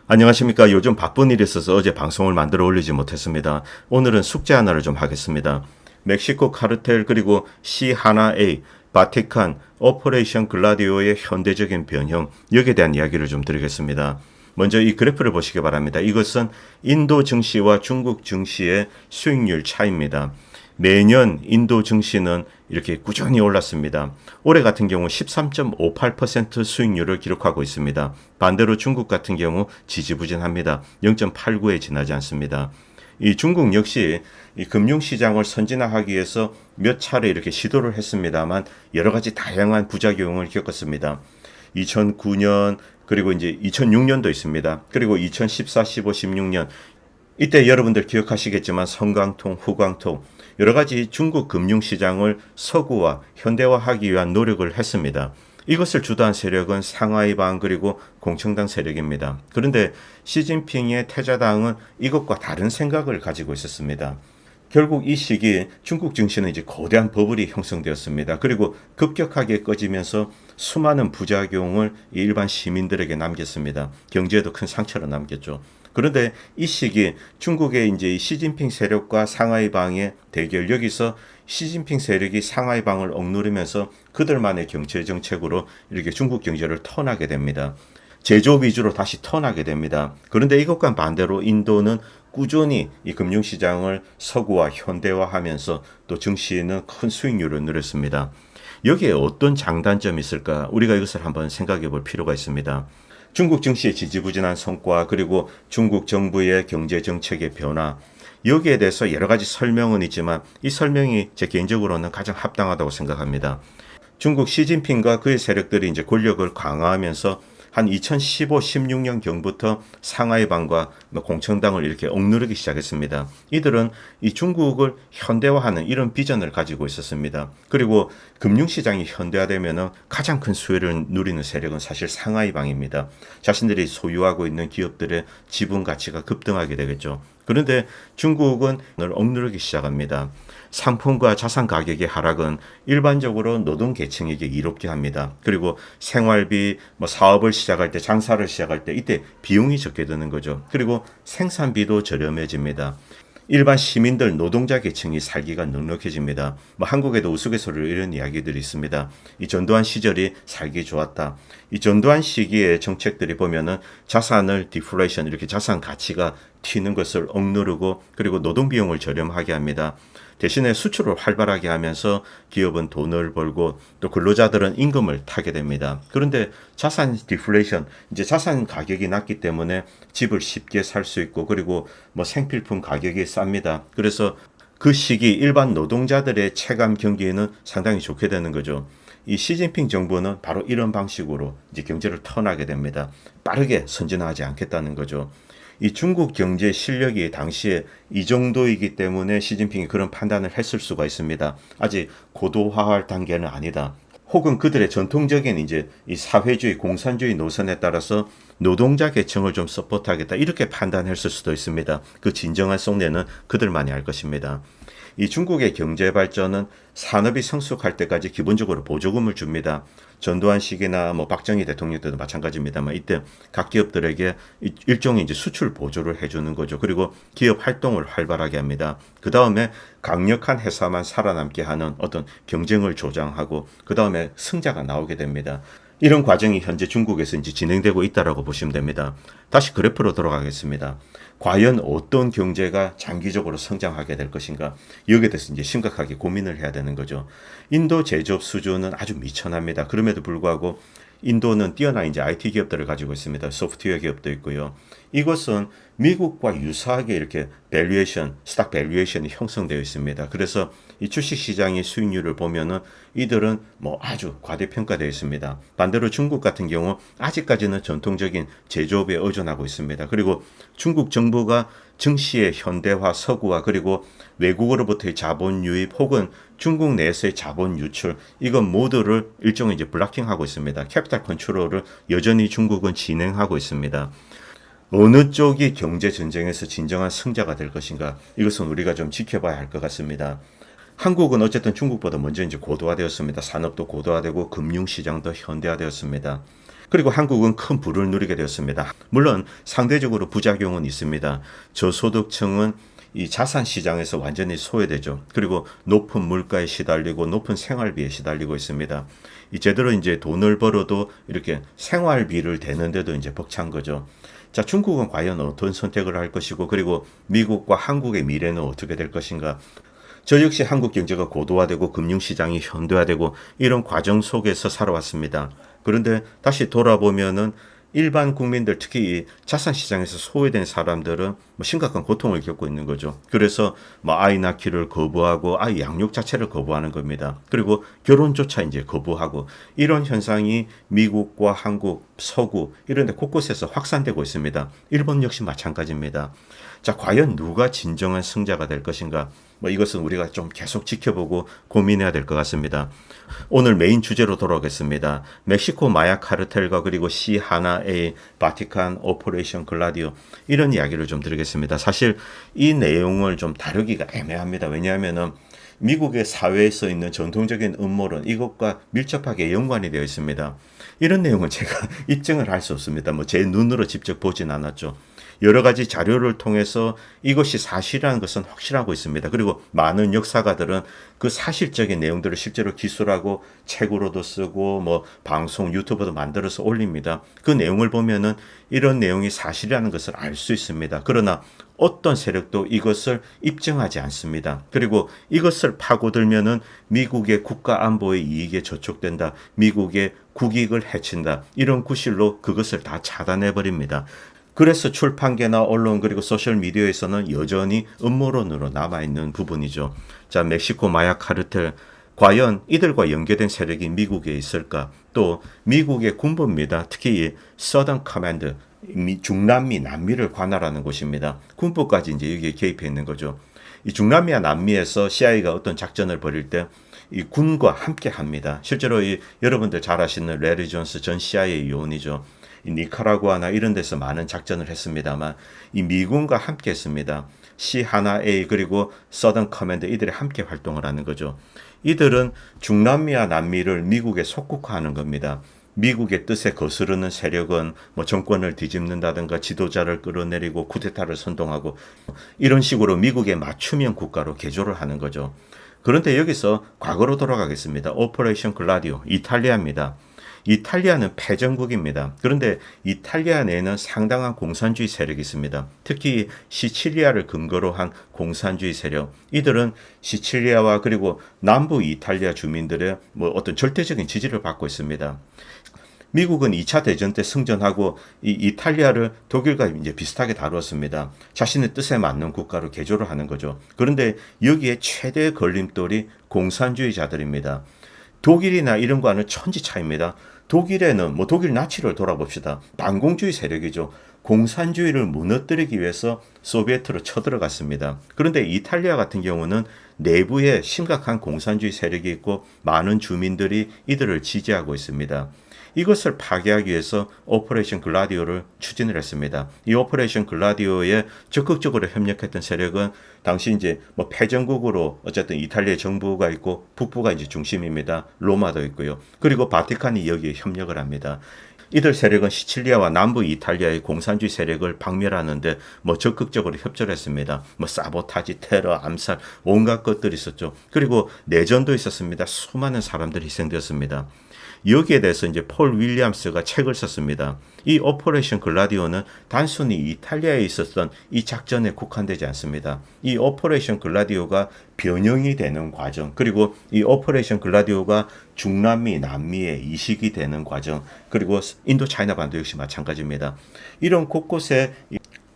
안녕하십니까. 요즘 바쁜 일이 있어서 어제 방송을 만들어 올리지 못했습니다. 오늘은 숙제 하나를 좀 하겠습니다. 멕시코 카르텔 그리고 C1A, 바티칸, 오퍼레이션 글라디오의 현대적인 변형, 여기에 대한 이야기를 좀 드리겠습니다. 먼저 이 그래프를 보시기 바랍니다. 이것은 인도 증시와 중국 증시의 수익률 차이입니다. 매년 인도 증시는 이렇게 꾸준히 올랐습니다. 올해 같은 경우 13.58% 수익률을 기록하고 있습니다. 반대로 중국 같은 경우 지지부진합니다. 0.89에 지나지 않습니다. 이 중국 역시 이 금융시장을 선진화하기 위해서 몇 차례 이렇게 시도를 했습니다만 여러 가지 다양한 부작용을 겪었습니다. 2009년 그리고 이제 2006년도 있습니다. 그리고 2014, 15, 16년 이때 여러분들 기억하시겠지만 성강통, 후광통 여러 가지 중국 금융시장을 서구화, 현대화하기 위한 노력을 했습니다. 이것을 주도한 세력은 상하이방 그리고 공청당 세력입니다. 그런데 시진핑의 태자당은 이것과 다른 생각을 가지고 있었습니다. 결국 이 시기에 중국 증시는 이제 거대한 버블이 형성되었습니다. 그리고 급격하게 꺼지면서 수많은 부작용을 일반 시민들에게 남겼습니다. 경제에도 큰 상처를 남겼죠. 그런데 이 시기 중국의 이제 시진핑 세력과 상하이방의 대결, 여기서 시진핑 세력이 상하이방을 억누르면서 그들만의 경제 정책으로 이렇게 중국 경제를 턴하게 됩니다. 제조업 위주로 다시 턴하게 됩니다. 그런데 이것과 반대로 인도는 꾸준히 이 금융시장을 서구화, 현대화하면서 또 증시에는 큰 수익률을 누렸습니다. 여기에 어떤 장단점이 있을까? 우리가 이것을 한번 생각해 볼 필요가 있습니다. 중국 증시의 지지부진한 성과 그리고 중국 정부의 경제 정책의 변화 여기에 대해서 여러 가지 설명은 있지만 이 설명이 제 개인적으로는 가장 합당하다고 생각합니다. 중국 시진핑과 그의 세력들이 이제 권력을 강화하면서 한 2015, 16년 경부터 상하이방과 공청당을 이렇게 억누르기 시작했습니다. 이들은 이 중국을 현대화하는 이런 비전을 가지고 있었습니다. 그리고 금융시장이 현대화되면 가장 큰 수혜를 누리는 세력은 사실 상하이방입니다. 자신들이 소유하고 있는 기업들의 지분 가치가 급등하게 되겠죠. 그런데 중국은 억누르기 시작합니다. 상품과 자산 가격의 하락은 일반적으로 노동 계층에게 이롭게 합니다. 그리고 생활비, 사업을 시작할 때, 장사를 시작할 때 이때 비용이 적게 드는 거죠. 그리고 생산비도 저렴해집니다. 일반 시민들, 노동자 계층이 살기가 넉넉해집니다. 한국에도 우스갯소리로 이런 이야기들이 있습니다. 이 전두환 시절이 살기 좋았다. 이 전두환 시기의 정책들이 보면은 자산을 디플레이션, 이렇게 자산 가치가 튀는 것을 억누르고 그리고 노동 비용을 저렴하게 합니다. 대신에 수출을 활발하게 하면서 기업은 돈을 벌고 또 근로자들은 임금을 타게 됩니다. 그런데 자산 디플레이션, 이제 자산 가격이 낮기 때문에 집을 쉽게 살 수 있고 그리고 생필품 가격이 쌉니다. 그래서 그 시기 일반 노동자들의 체감 경기에는 상당히 좋게 되는 거죠. 이 시진핑 정부는 바로 이런 방식으로 이제 경제를 턴하게 됩니다. 빠르게 선진화하지 않겠다는 거죠. 이 중국 경제 실력이 당시에 이 정도이기 때문에 시진핑이 그런 판단을 했을 수가 있습니다. 아직 고도화할 단계는 아니다. 혹은 그들의 전통적인 이제 이 사회주의, 공산주의 노선에 따라서 노동자 계층을 좀 서포트하겠다. 이렇게 판단했을 수도 있습니다. 그 진정한 속내는 그들만이 알 것입니다. 이 중국의 경제 발전은 산업이 성숙할 때까지 기본적으로 보조금을 줍니다. 전두환 시기나 박정희 대통령 때도 마찬가지입니다만 이때 각 기업들에게 일종의 이제 수출 보조를 해주는 거죠. 그리고 기업 활동을 활발하게 합니다. 그 다음에 강력한 회사만 살아남게 하는 어떤 경쟁을 조장하고 그 다음에 승자가 나오게 됩니다. 이런 과정이 현재 중국에서 이제 진행되고 있다라고 보시면 됩니다. 다시 그래프로 돌아가겠습니다. 과연 어떤 경제가 장기적으로 성장하게 될 것인가? 여기에 대해서 이제 심각하게 고민을 해야 되는 거죠. 인도 제조업 수준은 아주 미천합니다. 그럼에도 불구하고 인도는 뛰어난 이제 IT 기업들을 가지고 있습니다. 소프트웨어 기업도 있고요. 이것은 미국과 유사하게 이렇게 밸류에이션, 스탁 밸류에이션이 형성되어 있습니다. 그래서 이 주식 시장의 수익률을 보면은 이들은 아주 과대평가되어 있습니다. 반대로 중국 같은 경우 아직까지는 전통적인 제조업에 의존하고 있습니다. 그리고 중국 정부가 증시의 현대화, 서구화 그리고 외국으로부터의 자본 유입 혹은 중국 내에서의 자본 유출 이건 모두를 일종의 이제 블락킹하고 있습니다. 캐피탈 컨트롤을 여전히 중국은 진행하고 있습니다. 어느 쪽이 경제 전쟁에서 진정한 승자가 될 것인가 이것은 우리가 좀 지켜봐야 할 것 같습니다. 한국은 어쨌든 중국보다 먼저 이제 고도화되었습니다. 산업도 고도화되고 금융시장도 현대화되었습니다. 그리고 한국은 큰 부를 누리게 되었습니다. 물론 상대적으로 부작용은 있습니다. 저소득층은 이 자산 시장에서 완전히 소외되죠. 그리고 높은 물가에 시달리고 높은 생활비에 시달리고 있습니다. 이 제대로 이제 돈을 벌어도 이렇게 생활비를 대는데도 이제 벅찬 거죠. 자, 중국은 과연 어떤 선택을 할 것이고, 그리고 미국과 한국의 미래는 어떻게 될 것인가? 저 역시 한국 경제가 고도화되고 금융시장이 현대화되고 이런 과정 속에서 살아왔습니다. 그런데 다시 돌아보면은 일반 국민들, 특히 이 자산시장에서 소외된 사람들은 뭐 심각한 고통을 겪고 있는 거죠. 그래서 뭐 아이 낳기를 거부하고 아이 양육 자체를 거부하는 겁니다. 그리고 결혼조차 이제 거부하고 이런 현상이 미국과 한국, 서구 이런 데 곳곳에서 확산되고 있습니다. 일본 역시 마찬가지입니다. 자, 과연 누가 진정한 승자가 될 것인가? 뭐 이것은 우리가 좀 계속 지켜보고 고민해야 될 것 같습니다. 오늘 메인 주제로 돌아오겠습니다. 멕시코 마약 카르텔과 그리고 C1A, 바티칸, 오퍼레이션 글라디오 이런 이야기를 좀 드리겠습니다. 사실 이 내용을 좀 다루기가 애매합니다. 왜냐하면은 미국의 사회에서 있는 전통적인 음모론 이것과 밀접하게 연관이 되어 있습니다. 이런 내용은 제가 입증을 할 수 없습니다. 뭐 제 눈으로 직접 보진 않았죠. 여러 가지 자료를 통해서 이것이 사실이라는 것은 확실하고 있습니다. 그리고 많은 역사가들은 그 사실적인 내용들을 실제로 기술하고 책으로도 쓰고 뭐 방송 유튜브도 만들어서 올립니다. 그 내용을 보면은 이런 내용이 사실이라는 것을 알 수 있습니다. 그러나 어떤 세력도 이것을 입증하지 않습니다. 그리고 이것을 파고들면은 미국의 국가 안보의 이익에 저촉된다. 미국의 국익을 해친다. 이런 구실로 그것을 다 차단해 버립니다. 그래서 출판계나 언론 그리고 소셜미디어에서는 여전히 음모론으로 남아있는 부분이죠. 자, 멕시코 마약 카르텔. 과연 이들과 연계된 세력이 미국에 있을까? 또 미국의 군부입니다. 특히 이 서던 커맨드, 중남미, 남미를 관할하는 곳입니다. 군부까지 이제 여기에 개입해 있는 거죠. 이 중남미와 남미에서 CIA가 어떤 작전을 벌일 때 이 군과 함께 합니다. 실제로 이 여러분들 잘 아시는 레리 존스 전 CIA 요원이죠. 이 니카라구아나 이런 데서 많은 작전을 했습니다만 이 미군과 함께 했습니다. C1A 그리고 서던 커맨드 이들이 함께 활동을 하는 거죠. 이들은 중남미와 남미를 미국에 속국화하는 겁니다. 미국의 뜻에 거스르는 세력은 뭐 정권을 뒤집는다든가 지도자를 끌어내리고 쿠데타를 선동하고 이런 식으로 미국의 맞춤형 국가로 개조를 하는 거죠. 그런데 여기서 과거로 돌아가겠습니다. 오퍼레이션 글라디오, 이탈리아입니다. 이탈리아는 패전국입니다. 그런데 이탈리아 내에는 상당한 공산주의 세력이 있습니다. 특히 시칠리아를 근거로 한 공산주의 세력. 이들은 시칠리아와 그리고 남부 이탈리아 주민들의 뭐 어떤 절대적인 지지를 받고 있습니다. 미국은 2차 대전 때 승전하고 이 이탈리아를 독일과 이제 비슷하게 다루었습니다. 자신의 뜻에 맞는 국가로 개조를 하는 거죠. 그런데 여기에 최대의 걸림돌이 공산주의자들입니다. 독일이나 이런 거와는 천지 차이입니다. 독일에는 뭐 독일 나치를 돌아봅시다. 반공주의 세력이죠. 공산주의를 무너뜨리기 위해서 소비에트로 쳐들어갔습니다. 그런데 이탈리아 같은 경우는 내부에 심각한 공산주의 세력이 있고 많은 주민들이 이들을 지지하고 있습니다. 이것을 파괴하기 위해서 오퍼레이션 글라디오를 추진을 했습니다. 이 오퍼레이션 글라디오에 적극적으로 협력했던 세력은 당시 이제 뭐 패전국으로 어쨌든 이탈리아 정부가 있고 북부가 이제 중심입니다. 로마도 있고요. 그리고 바티칸이 여기에 협력을 합니다. 이들 세력은 시칠리아와 남부 이탈리아의 공산주의 세력을 박멸하는데 뭐 적극적으로 협조를 했습니다. 뭐 사보타지, 테러, 암살 온갖 것들이 있었죠. 그리고 내전도 있었습니다. 수많은 사람들이 희생되었습니다. 여기에 대해서 이제 폴 윌리엄스가 책을 썼습니다. 이 오퍼레이션 글라디오는 단순히 이탈리아에 있었던 이 작전에 국한되지 않습니다. 이 오퍼레이션 글라디오가 변형이 되는 과정, 그리고 이 오퍼레이션 글라디오가 중남미, 남미에 이식이 되는 과정, 그리고 인도 차이나 반도 역시 마찬가지입니다. 이런 곳곳에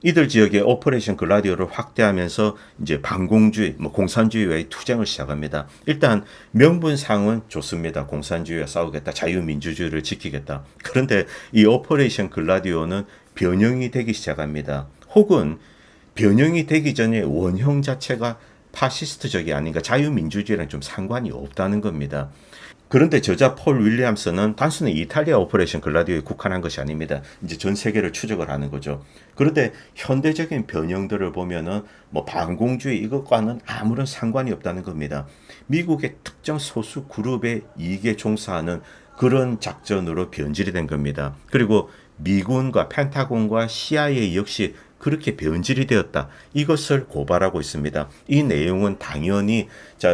이들 지역의 오퍼레이션 글라디오를 확대하면서 이제 반공주의, 뭐 공산주의와의 투쟁을 시작합니다. 일단 명분상은 좋습니다. 공산주의와 싸우겠다, 자유민주주의를 지키겠다. 그런데 이 오퍼레이션 글라디오는 변형이 되기 시작합니다. 혹은 변형이 되기 전에 원형 자체가 파시스트적이 아닌가, 자유민주주의랑 좀 상관이 없다는 겁니다. 그런데 저자 폴 윌리엄스는 단순히 이탈리아 오퍼레이션 글라디오에 국한한 것이 아닙니다. 이제 전 세계를 추적을 하는 거죠. 그런데 현대적인 변형들을 보면은 뭐 반공주의 이것과는 아무런 상관이 없다는 겁니다. 미국의 특정 소수 그룹의 이익에 종사하는 그런 작전으로 변질이 된 겁니다. 그리고 미군과 펜타곤과 CIA 역시 그렇게 변질이 되었다. 이것을 고발하고 있습니다. 이 내용은 당연히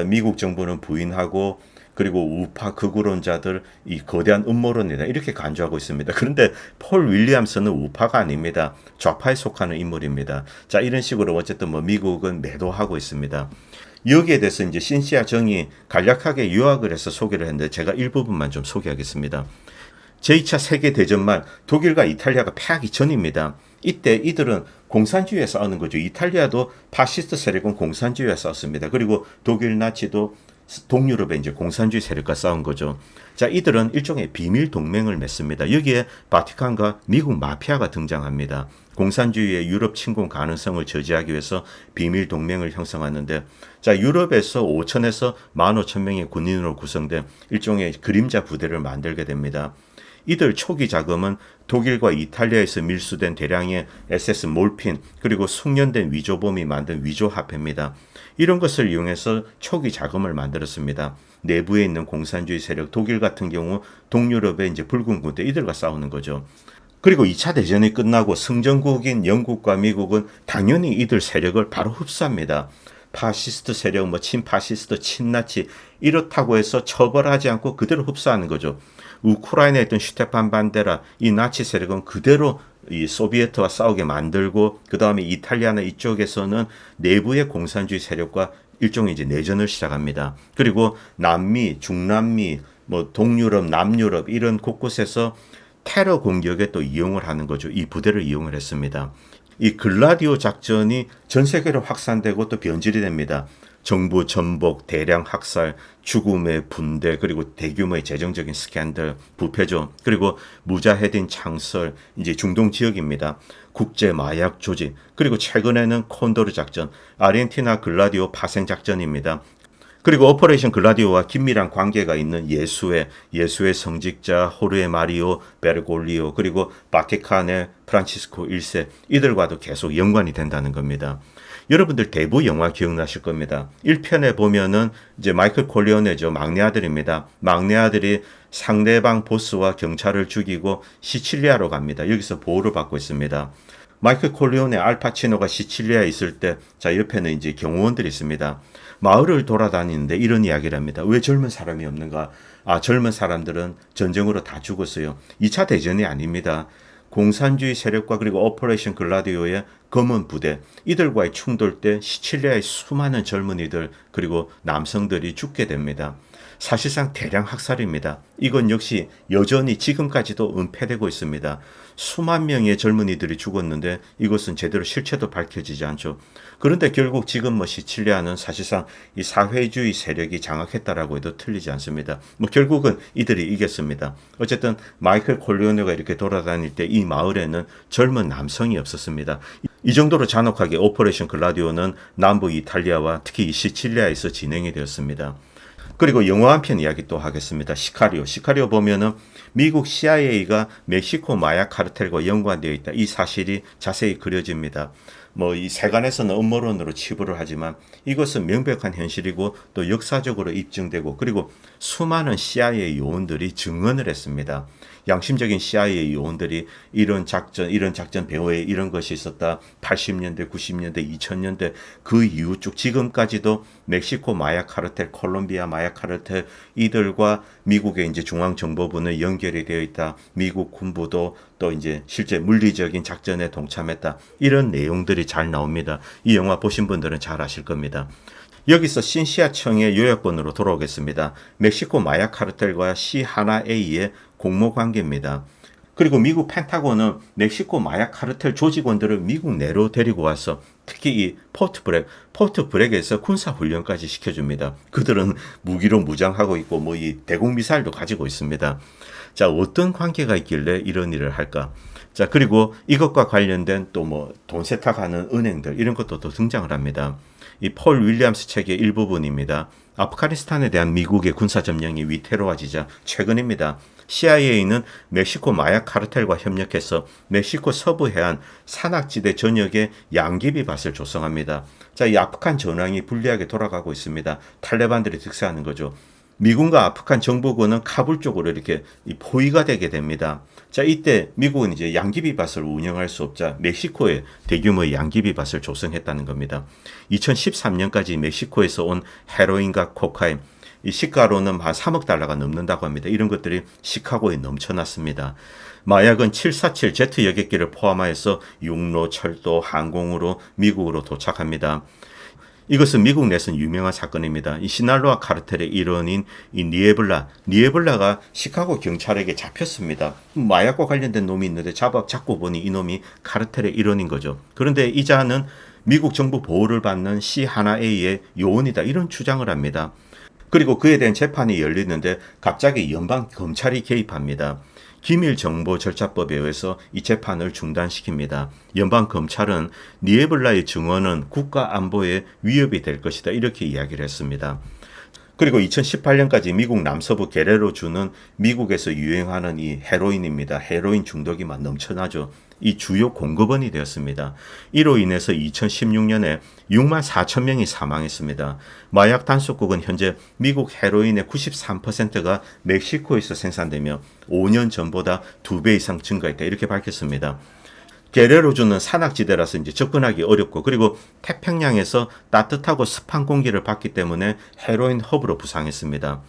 미국 정부는 부인하고 그리고 우파 극우론자들 이 거대한 음모론이다 이렇게 간주하고 있습니다. 그런데 폴 윌리엄스는 우파가 아닙니다. 좌파에 속하는 인물입니다. 이런 식으로 어쨌든 미국은 매도하고 있습니다. 여기에 대해서 이제 신시아 정이 간략하게 요약을 해서 소개를 했는데 제가 일부분만 좀 소개하겠습니다. 제2차 세계대전 말 독일과 이탈리아가 패하기 전입니다. 이때 이들은 공산주의에 싸우는 거죠. 이탈리아도 파시스트 세력은 공산주의에 싸웠습니다. 그리고 독일 나치도 동유럽의 이제 공산주의 세력과 싸운 거죠. 이들은 일종의 비밀 동맹을 맺습니다. 여기에 바티칸과 미국 마피아가 등장합니다. 공산주의의 유럽 침공 가능성을 저지하기 위해서 비밀 동맹을 형성하는데, 유럽에서 5천에서 15,000명의 군인으로 구성된 일종의 그림자 부대를 만들게 됩니다. 이들 초기 자금은 독일과 이탈리아에서 밀수된 대량의 SS 몰핀 그리고 숙련된 위조범이 만든 위조화폐입니다. 이런 것을 이용해서 초기 자금을 만들었습니다. 내부에 있는 공산주의 세력 독일 같은 경우 동유럽의 이제 붉은 군대 이들과 싸우는 거죠. 그리고 2차 대전이 끝나고 승전국인 영국과 미국은 당연히 이들 세력을 바로 흡수합니다. 파시스트 세력, 친파시스트, 친나치 이렇다고 해서 처벌하지 않고 그대로 흡수하는 거죠. 우크라이나에 있던 슈테판 반데라 이 나치 세력은 그대로 이 소비에트와 싸우게 만들고 그 다음에 이탈리아나 이쪽에서는 내부의 공산주의 세력과 일종의 이제 내전을 시작합니다. 그리고 남미, 중남미, 동유럽, 남유럽 이런 곳곳에서 테러 공격에 또 이용을 하는 거죠. 이 부대를 이용을 했습니다. 이 글라디오 작전이 전 세계로 확산되고 또 변질이 됩니다. 정부 전복, 대량 학살, 죽음의 분대, 그리고 대규모의 재정적인 스캔들, 부패죠. 그리고 무자헤딘 창설, 이제 중동 지역입니다. 국제 마약 조직, 그리고 최근에는 콘도르 작전, 아르헨티나 글라디오 파생 작전입니다. 그리고 오퍼레이션 글라디오와 긴밀한 관계가 있는 예수의 성직자 호르헤 마리오 베르골리오 그리고 바티칸의 프란치스코 1세 이들과도 계속 연관이 된다는 겁니다. 여러분들 대부 영화 기억나실 겁니다. 1편에 보면은 이제 마이클 콜리오네죠. 막내 아들입니다. 막내 아들이 상대방 보스와 경찰을 죽이고 시칠리아로 갑니다. 여기서 보호를 받고 있습니다. 마이클 콜리오네 알파치노가 시칠리아에 있을 때 옆에는 이제 경호원들이 있습니다. 마을을 돌아다니는데 이런 이야기를 합니다. 왜 젊은 사람이 없는가? 젊은 사람들은 전쟁으로 다 죽었어요. 2차 대전이 아닙니다. 공산주의 세력과 그리고 오퍼레이션 글라디오의 검은 부대 이들과의 충돌 때 시칠리아의 수많은 젊은이들 그리고 남성들이 죽게 됩니다. 사실상 대량 학살입니다. 이건 역시 여전히 지금까지도 은폐되고 있습니다. 수만 명의 젊은이들이 죽었는데 이것은 제대로 실체도 밝혀지지 않죠. 그런데 결국 지금 시칠리아는 사실상 이 사회주의 세력이 장악했다라고 해도 틀리지 않습니다. 결국은 이들이 이겼습니다. 어쨌든 마이클 콜리오네가 이렇게 돌아다닐 때 이 마을에는 젊은 남성이 없었습니다. 이 정도로 잔혹하게 오퍼레이션 글라디오는 남부 이탈리아와 특히 시칠리아에서 진행이 되었습니다. 그리고 영화 한 편 이야기 또 하겠습니다. 시카리오 보면은 미국 CIA가 멕시코 마약 카르텔과 연관되어 있다. 이 사실이 자세히 그려집니다. 이 세간에서는 음모론으로 치부를 하지만 이것은 명백한 현실이고 또 역사적으로 입증되고 그리고 수많은 CIA 요원들이 증언을 했습니다. 양심적인 CIA 요원들이 이런 작전 배후에 이런 것이 있었다. 80년대, 90년대, 2000년대 그 이후 쭉 지금까지도 멕시코 마약 카르텔, 콜롬비아 마약 카르텔 이들과 미국의 이제 중앙정보부는 연결이 되어 있다. 미국 군부도 또 이제 실제 물리적인 작전에 동참했다. 이런 내용들이 잘 나옵니다. 이 영화 보신 분들은 잘 아실 겁니다. 여기서 신시아청의 요약본으로 돌아오겠습니다. 멕시코 마약 카르텔과 C1A의 공모 관계입니다. 그리고 미국 펜타곤은 멕시코 마약 카르텔 조직원들을 미국 내로 데리고 와서 특히 이 포트 브렉에서 군사 훈련까지 시켜줍니다. 그들은 무기로 무장하고 있고 이 대공 미사일도 가지고 있습니다. 어떤 관계가 있길래 이런 일을 할까? 그리고 이것과 관련된 또 돈 세탁하는 은행들 이런 것도 또 등장을 합니다. 이 폴 윌리엄스 책의 일부분입니다. 아프가니스탄에 대한 미국의 군사 점령이 위태로워지자 최근입니다. CIA는 멕시코 마약 카르텔과 협력해서 멕시코 서부 해안 산악지대 전역에 양귀비밭을 조성합니다. 이 아프간 전황이 불리하게 돌아가고 있습니다. 탈레반들이 득세하는 거죠. 미군과 아프간 정보군은 카불 쪽으로 이렇게 포위가 되게 됩니다. 자, 이때 미국은 이제 양귀비밭을 운영할 수 없자 멕시코에 대규모의 양귀비밭을 조성했다는 겁니다. 2013년까지 멕시코에서 온 헤로인과 코카인, 이 시가로는 한 3억 달러가 넘는다고 합니다. 이런 것들이 시카고에 넘쳐났습니다. 마약은 747 제트 여객기를 포함하여서 육로, 철도, 항공으로 미국으로 도착합니다. 이것은 미국 내에서는 유명한 사건입니다. 이 시날로아 카르텔의 일원인 이 니에블라가 시카고 경찰에게 잡혔습니다. 마약과 관련된 놈이 있는데 잡고 보니 이놈이 카르텔의 일원인 거죠. 그런데 이자는 미국 정부 보호를 받는 C1A의 요원이다, 이런 주장을 합니다. 그리고 그에 대한 재판이 열리는데 갑자기 연방 검찰이 개입합니다. 기밀정보절차법에 의해서 이 재판을 중단시킵니다. 연방 검찰은 니에블라의 증언은 국가 안보에 위협이 될 것이다, 이렇게 이야기를 했습니다. 그리고 2018년까지 미국 남서부 게레로주는 미국에서 유행하는 이 헤로인입니다. 헤로인 중독이 막 넘쳐나죠. 이 주요 공급원이 되었습니다. 이로 인해서 2016년에 6만 4천 명이 사망했습니다. 마약 단속국은 현재 미국 헤로인의 93%가 멕시코에서 생산되며 5년 전보다 2배 이상 증가했다, 이렇게 밝혔습니다. 게레로주는 산악지대라서 이제 접근하기 어렵고, 그리고 태평양에서 따뜻하고 습한 공기를 받기 때문에 헤로인 허브로 부상했습니다.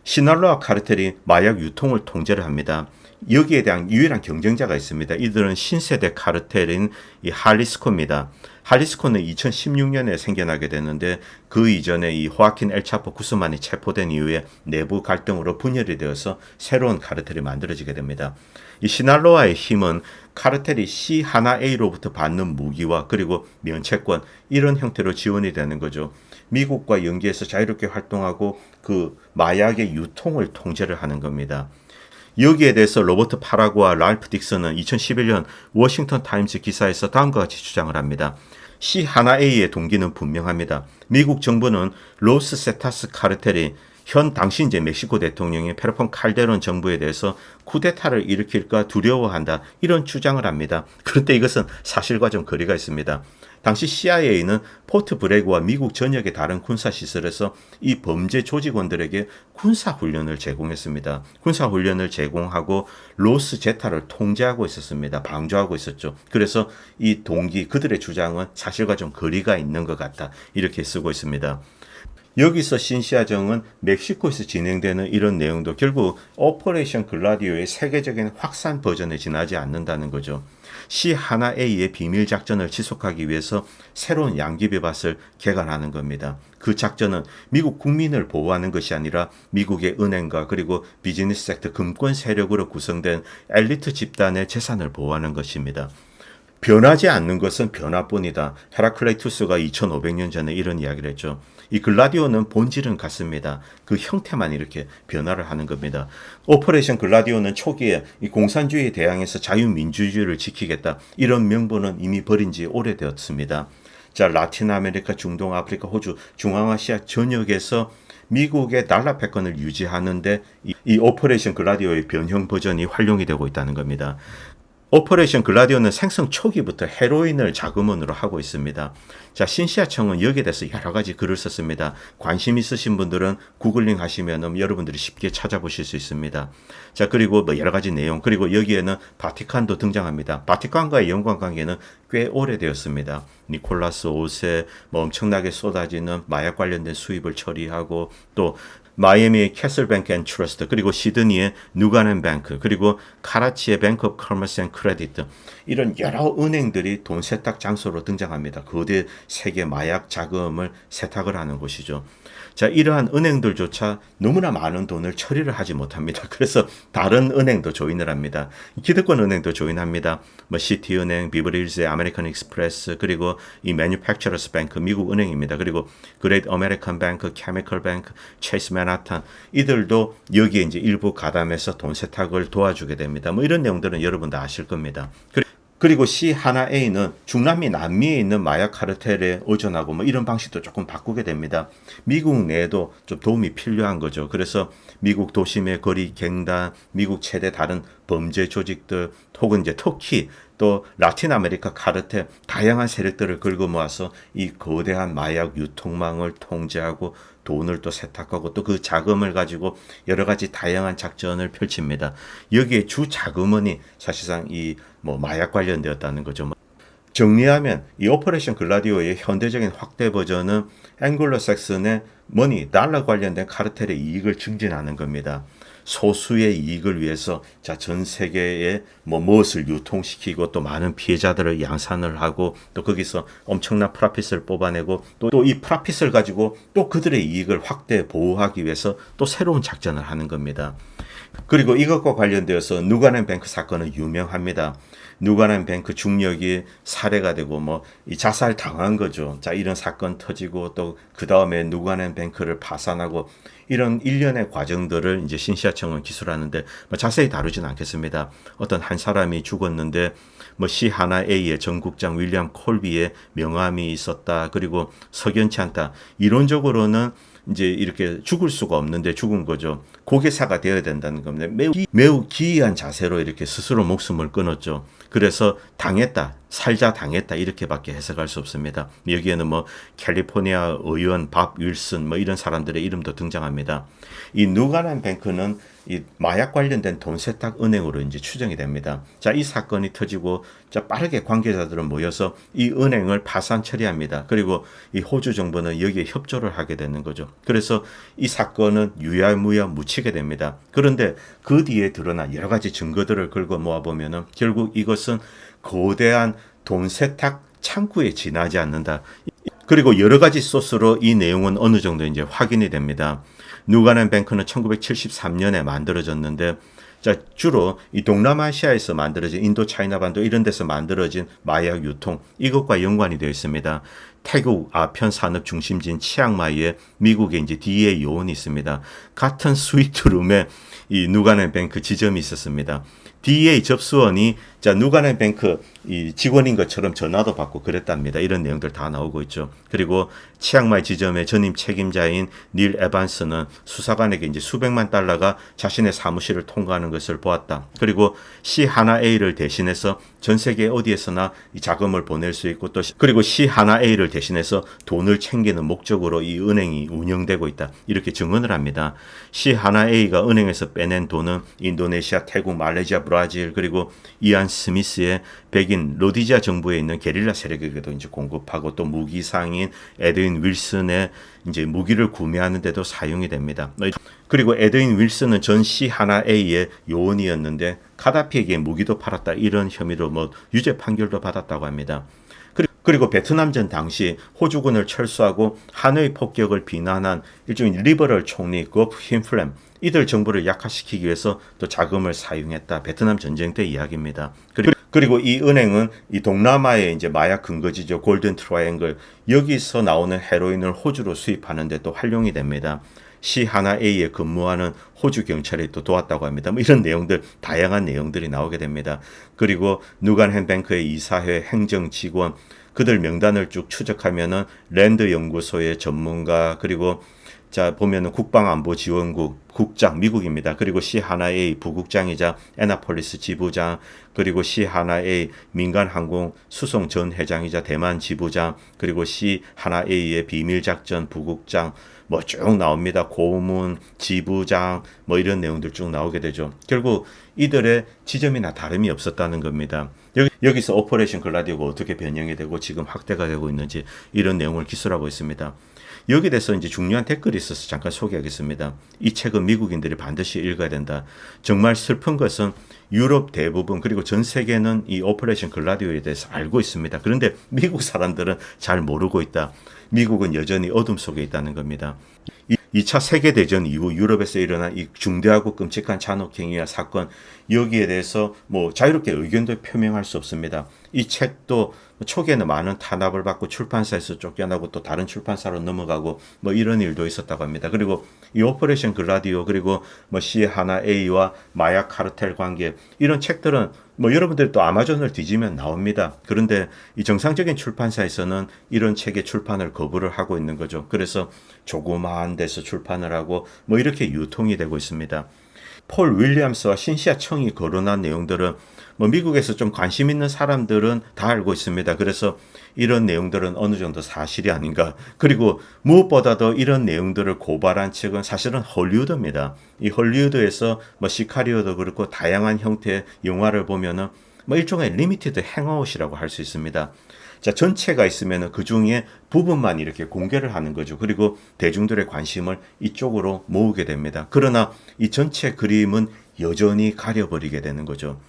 시날로아 카르텔이 마약 유통을 통제를 합니다. 여기에 대한 유일한 경쟁자가 있습니다. 이들은 신세대 카르텔인 이 할리스코입니다. 할리스코는 2016년에 생겨나게 되는데 그 이전에 이 호아킨 엘차포 구스만이 체포된 이후에 내부 갈등으로 분열이 되어서 새로운 카르텔이 만들어지게 됩니다. 이 시날로아의 힘은 카르텔이 C1A로부터 받는 무기와 그리고 면책권, 이런 형태로 지원이 되는 거죠. 미국과 연계해서 자유롭게 활동하고 그 마약의 유통을 통제를 하는 겁니다. 여기에 대해서 로버트 파라고와 랄프 딕슨은 2011년 워싱턴 타임스 기사에서 다음과 같이 주장을 합니다. C1A의 동기는 분명합니다. 미국 정부는 로스 세타스 카르텔이 당시 이제 멕시코 대통령인 페르폰 칼데론 정부에 대해서 쿠데타를 일으킬까 두려워한다, 이런 주장을 합니다. 그런데 이것은 사실과 좀 거리가 있습니다. 당시 CIA는 포트 브레그와 미국 전역의 다른 군사시설에서 이 범죄 조직원들에게 군사훈련을 제공했습니다. 군사훈련을 제공하고 로스 제타를 통제하고 있었습니다. 방조하고 있었죠. 그래서 이 동기, 그들의 주장은 사실과 좀 거리가 있는 것 같다, 이렇게 쓰고 있습니다. 여기서 신시아정은 멕시코에서 진행되는 이런 내용도 결국 오퍼레이션 글라디오의 세계적인 확산 버전에 지나지 않는다는 거죠. C1A의 비밀 작전을 지속하기 위해서 새로운 양귀비밭을 개간하는 겁니다. 그 작전은 미국 국민을 보호하는 것이 아니라 미국의 은행가 그리고 비즈니스 섹터 금권 세력으로 구성된 엘리트 집단의 재산을 보호하는 것입니다. 변하지 않는 것은 변화뿐이다. 헤라클레이투스가 2500년 전에 이런 이야기를 했죠. 이 글라디오는 본질은 같습니다. 그 형태만 이렇게 변화를 하는 겁니다. 오퍼레이션 글라디오는 초기에 이 공산주의에 대항해서 자유민주주의를 지키겠다, 이런 명분은 이미 버린 지 오래되었습니다. 자, 라틴 아메리카, 중동 아프리카, 호주, 중앙아시아 전역에서 미국의 달러 패권을 유지하는데 이 오퍼레이션 글라디오의 변형 버전이 활용이 되고 있다는 겁니다. 오퍼레이션 글라디오는 생성 초기부터 헤로인을 자금원으로 하고 있습니다. 자, 신시아청은 여기에 대해서 여러 가지 글을 썼습니다. 관심 있으신 분들은 구글링 하시면 여러분들이 쉽게 찾아보실 수 있습니다. 자, 그리고 뭐 여러 가지 내용, 그리고 여기에는 바티칸도 등장합니다. 바티칸과의 연관관계는 꽤 오래되었습니다. 니콜라스 5세, 뭐 엄청나게 쏟아지는 마약 관련된 수입을 처리하고, 또 마이애미의 캐슬뱅크 앤 트러스트, 그리고 시드니의 누가넨 뱅크, 그리고 카라치의 뱅크 오브 커머스 앤 크레디트, 이런 여러 은행들이 돈 세탁 장소로 등장합니다. 거대 세계 마약 자금을 세탁을 하는 곳이죠. 자, 이러한 은행들조차 너무나 많은 돈을 처리를 하지 못합니다. 그래서 다른 은행도 조인을 합니다. 기득권 은행도 조인합니다. 뭐 시티은행, 비버리힐즈의 아메리칸 익스프레스, 그리고 이 매뉴팩처러스 뱅크, 미국 은행입니다. 그리고 그레이트 아메리칸 뱅크, 케미컬 뱅크, 체이스 맨하탄, 이들도 여기에 이제 일부 가담해서 돈 세탁을 도와주게 됩니다. 뭐 이런 내용들은 여러분 다 아실 겁니다. 그리고 C1A는 중남미 남미에 있는 마약 카르텔에 의존하고 뭐 이런 방식도 조금 바꾸게 됩니다. 미국 내에도 좀 도움이 필요한 거죠. 그래서 미국 도심의 거리 갱단, 미국 최대 다른 범죄 조직들, 혹은 이제 터키 또 라틴 아메리카 카르텔 다양한 세력들을 긁어 모아서 이 거대한 마약 유통망을 통제하고 돈을 또 세탁하고 또 그 자금을 가지고 여러 가지 다양한 작전을 펼칩니다. 여기에 주 자금원이 사실상 이 뭐 마약 관련되었다는 거죠. 정리하면 이 오퍼레이션 글라디오의 현대적인 확대 버전은 앵글로색슨의 머니, 달러 관련된 카르텔의 이익을 증진하는 겁니다. 소수의 이익을 위해서 전 세계에 무엇을 유통시키고 또 많은 피해자들을 양산을 하고 또 거기서 엄청난 프라핏을 뽑아내고 또 이 프라핏을 가지고 또 그들의 이익을 확대 보호하기 위해서 또 새로운 작전을 하는 겁니다. 그리고 이것과 관련되어서 누가넨 뱅크 사건은 유명합니다. 누가넨 뱅크 중력이 살해가 되고 이 자살 당한 거죠. 자, 이런 사건 터지고 또 그 다음에 누가넨 뱅크를 파산하고 이런 일련의 과정들을 이제 신시아청은 기술하는데 자세히 다루지는 않겠습니다. 어떤 한 사람이 죽었는데 C1A의 전국장 윌리엄 콜비의 명함이 있었다. 그리고 석연치 않다. 이론적으로는 이제 이렇게 죽을 수가 없는데 죽은 거죠. 고개사가 되어야 된다는 겁니다. 매우 기이한 자세로 이렇게 스스로 목숨을 끊었죠. 그래서 당했다, 살자 당했다 이렇게밖에 해석할 수 없습니다. 여기에는 캘리포니아 의원 밥 윌슨 이런 사람들의 이름도 등장합니다. 이 누가넨 뱅크는 이 마약 관련된 돈 세탁 은행으로 이제 추정이 됩니다. 자, 이 사건이 터지고 빠르게 관계자들은 모여서 이 은행을 파산 처리합니다. 그리고 이 호주 정부는 여기에 협조를 하게 되는 거죠. 그래서 이 사건은 유야무야 묻히게 됩니다. 그런데 그 뒤에 드러난 여러 가지 증거들을 긁어 모아 보면은 결국 이것은 거대한 돈 세탁 창구에 지나지 않는다. 그리고 여러 가지 소스로 이 내용은 어느 정도 이제 확인이 됩니다. 누가넨 뱅크는 1973년에 만들어졌는데 주로 이 동남아시아에서 만들어진 인도 차이나반도 이런 데서 만들어진 마약 유통 이것과 연관이 되어 있습니다. 태국 아편 산업 중심지인 치앙마이에 미국의 이제 DEA 요원이 있습니다. 같은 스위트룸에 이 누가넨 뱅크 지점이 있었습니다. DEA 접수원이 누가넨 뱅크 이 직원인 것처럼 전화도 받고 그랬답니다. 이런 내용들 다 나오고 있죠. 그리고 치앙마이 지점의 전임 책임자인 닐 에반스는 수사관에게 이제 수백만 달러가 자신의 사무실을 통과하는 것을 보았다. 그리고 C1A를 대신해서 전 세계 어디에서나 이 자금을 보낼 수 있고 또 그리고 C1A를 대신해서 돈을 챙기는 목적으로 이 은행이 운영되고 있다. 이렇게 증언을 합니다. C1A가 은행에서 빼낸 돈은 인도네시아, 태국, 말레이시아, 브라질 그리고 이안 스미스의 백인 로디지아 정부에 있는 게릴라 세력에게도 이제 공급하고 또 무기상인 에드윈 윌슨의 이제 무기를 구매하는 데도 사용이 됩니다. 그리고 에드윈 윌슨은 전 C1A의 요원이었는데 카다피에게 무기도 팔았다 이런 혐의로 유죄 판결도 받았다고 합니다. 그리고 베트남전 당시 호주군을 철수하고 하노이 폭격을 비난한 일종의 리버럴 총리 거프 힘플렘 이들 정부를 약화시키기 위해서 또 자금을 사용했다. 베트남 전쟁 때 이야기입니다. 그리고 이 은행은 이 동남아의 이제 마약 근거지죠. 골든 트라이앵글 여기서 나오는 헤로인을 호주로 수입하는 데 또 활용이 됩니다. C1A에 근무하는 호주 경찰이 또 도왔다고 합니다. 이런 내용들, 다양한 내용들이 나오게 됩니다. 그리고 누가넨 뱅크의 이사회 행정 직원, 그들 명단을 쭉 추적하면은 랜드 연구소의 전문가, 그리고 보면은 국방안보지원국 국장 미국입니다. 그리고 C1A 부국장이자 애나폴리스 지부장, 그리고 C1A 민간항공 수송 전 회장이자 대만 지부장, 그리고 C1A의 비밀작전 부국장 쭉 나옵니다. 고문, 지부장 이런 내용들 쭉 나오게 되죠. 결국 이들의 지점이나 다름이 없었다는 겁니다. 여기서 오퍼레이션 글라디오가 어떻게 변형이 되고 지금 확대가 되고 있는지 이런 내용을 기술하고 있습니다. 여기에 대해서 이제 중요한 댓글이 있어서 잠깐 소개하겠습니다. 이 책은 미국인들이 반드시 읽어야 된다. 정말 슬픈 것은 유럽 대부분 그리고 전 세계는 이 오퍼레이션 글라디오에 대해서 알고 있습니다. 그런데 미국 사람들은 잘 모르고 있다. 미국은 여전히 어둠 속에 있다는 겁니다. 2차 세계대전 이후 유럽에서 일어난 이 중대하고 끔찍한 잔혹행위와 사건 여기에 대해서 자유롭게 의견도 표명할 수 없습니다. 이 책도 초기에는 많은 탄압을 받고 출판사에서 쫓겨나고 또 다른 출판사로 넘어가고 이런 일도 있었다고 합니다. 그리고 이 오퍼레이션 글라디오 그리고 C1A와 마약 카르텔 관계 이런 책들은 여러분들이 또 아마존을 뒤지면 나옵니다. 그런데 이 정상적인 출판사에서는 이런 책의 출판을 거부를 하고 있는 거죠. 그래서 조그마한 데서 출판을 하고 이렇게 유통이 되고 있습니다. 폴 윌리엄스와 신시아 청이 거론한 내용들은 뭐 미국에서 좀 관심 있는 사람들은 다 알고 있습니다. 그래서 이런 내용들은 어느 정도 사실이 아닌가. 그리고 무엇보다도 이런 내용들을 고발한 측은 사실은 헐리우드입니다. 이 헐리우드에서 뭐 시카리오도 그렇고 다양한 형태의 영화를 보면은 뭐 일종의 리미티드 행아웃이라고 할 수 있습니다. 자, 전체가 있으면 그 중에 부분만 이렇게 공개를 하는 거죠. 그리고 대중들의 관심을 이쪽으로 모으게 됩니다. 그러나 이 전체 그림은 여전히 가려버리게 되는 거죠.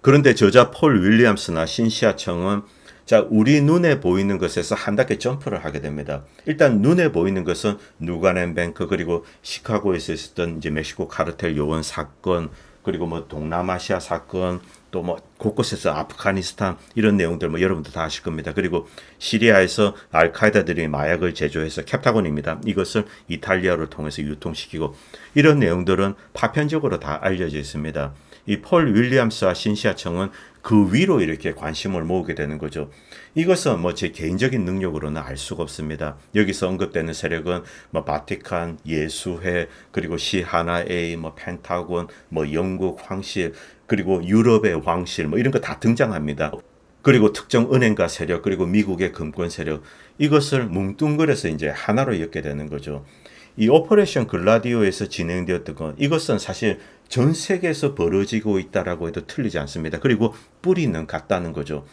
그런데 저자 폴 윌리엄스나 신시아 청은 자, 우리 눈에 보이는 것에서 한 단계 점프를 하게 됩니다. 일단 눈에 보이는 것은 누가넨 뱅크 그리고 시카고에서 있었던 이제 멕시코 카르텔 요원 사건 그리고 뭐 동남아시아 사건 또 뭐 곳곳에서 아프가니스탄 이런 내용들 뭐 여러분도 다 아실 겁니다. 그리고 시리아에서 알카에다들이 마약을 제조해서 캡타곤입니다. 이것을 이탈리아로 통해서 유통시키고 이런 내용들은 파편적으로 다 알려져 있습니다. 이 폴 윌리엄스와 신시아 청은 그 위로 이렇게 관심을 모으게 되는 거죠. 이것은 뭐 제 개인적인 능력으로는 알 수가 없습니다. 여기서 언급되는 세력은 뭐 바티칸, 예수회, 그리고 시하나-A, 뭐 펜타곤, 뭐 영국 황실, 그리고 유럽의 왕실 뭐 이런 거 다 등장합니다. 그리고 특정 은행가 세력, 그리고 미국의 금권 세력 이것을 뭉뚱그려서 이제 하나로 엮게 되는 거죠. 이 오퍼레이션 글라디오에서 진행되었던 건 이것은 사실 전 세계에서 벌어지고 있다라고 해도 틀리지 않습니다. 그리고 뿌리는 같다는 거죠.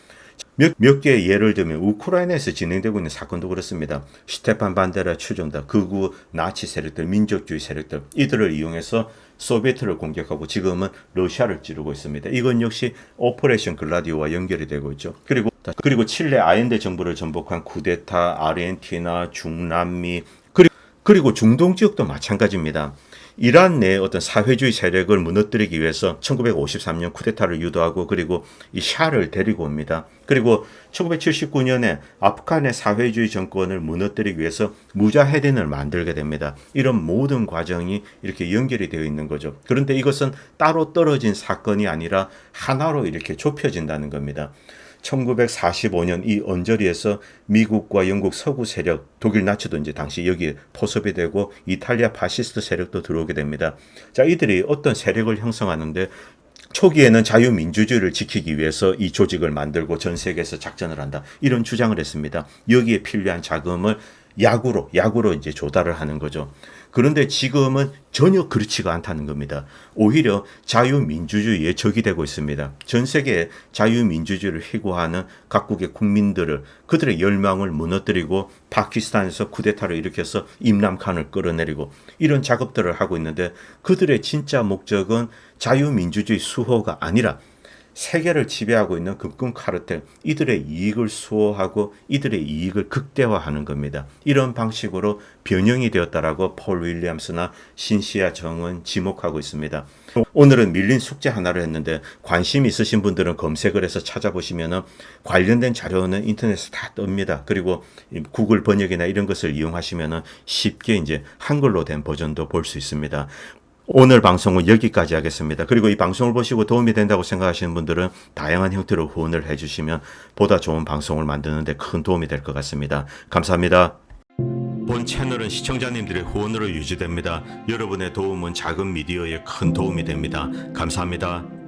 몇 개의 예를 들면 우크라이나에서 진행되고 있는 사건도 그렇습니다. 스테판 반데라 추종자, 극우 나치 세력들, 민족주의 세력들 이들을 이용해서 소비에트를 공격하고 지금은 러시아를 찌르고 있습니다. 이건 역시 오퍼레이션 글라디오와 연결이 되고 있죠. 그리고 칠레 아엔데 정부를 전복한 쿠데타, 아르헨티나, 중남미 그리고 중동 지역도 마찬가지입니다. 이란 내 어떤 사회주의 세력을 무너뜨리기 위해서 1953년 쿠데타를 유도하고 그리고 이 샤를 데리고 옵니다. 그리고 1979년에 아프간의 사회주의 정권을 무너뜨리기 위해서 무자헤딘을 만들게 됩니다. 이런 모든 과정이 이렇게 연결이 되어 있는 거죠. 그런데 이것은 따로 떨어진 사건이 아니라 하나로 이렇게 좁혀진다는 겁니다. 1945년 이 언저리에서 미국과 영국 서구 세력, 독일 나치도 이제 당시 여기에 포섭이 되고 이탈리아 파시스트 세력도 들어오게 됩니다. 자, 이들이 어떤 세력을 형성하는데 초기에는 자유민주주의를 지키기 위해서 이 조직을 만들고 전 세계에서 작전을 한다. 이런 주장을 했습니다. 여기에 필요한 자금을 약으로 이제 조달을 하는 거죠. 그런데 지금은 전혀 그렇지가 않다는 겁니다. 오히려 자유민주주의에 적이 되고 있습니다. 전 세계에 자유민주주의를 희고하는 각국의 국민들을 그들의 열망을 무너뜨리고 파키스탄에서 쿠데타를 일으켜서 임람칸을 끌어내리고 이런 작업들을 하고 있는데 그들의 진짜 목적은 자유민주주의 수호가 아니라 세계를 지배하고 있는 금융 카르텔 이들의 이익을 수호하고 이들의 이익을 극대화하는 겁니다. 이런 방식으로 변형이 되었다라고 폴 윌리엄스나 신시아 정은 지목하고 있습니다. 오늘은 밀린 숙제 하나를 했는데 관심 있으신 분들은 검색을 해서 찾아보시면은 관련된 자료는 인터넷에 다 뜹니다. 그리고 구글 번역이나 이런 것을 이용하시면은 쉽게 이제 한글로 된 버전도 볼 수 있습니다. 오늘 방송은 여기까지 하겠습니다. 그리고 이 방송을 보시고 도움이 된다고 생각하시는 분들은 다양한 형태로 후원을 해주시면 보다 좋은 방송을 만드는 데 큰 도움이 될 것 같습니다. 감사합니다. 본 채널은 시청자님들의 후원으로 유지됩니다. 여러분의 도움은 작은 미디어에 큰 도움이 됩니다. 감사합니다.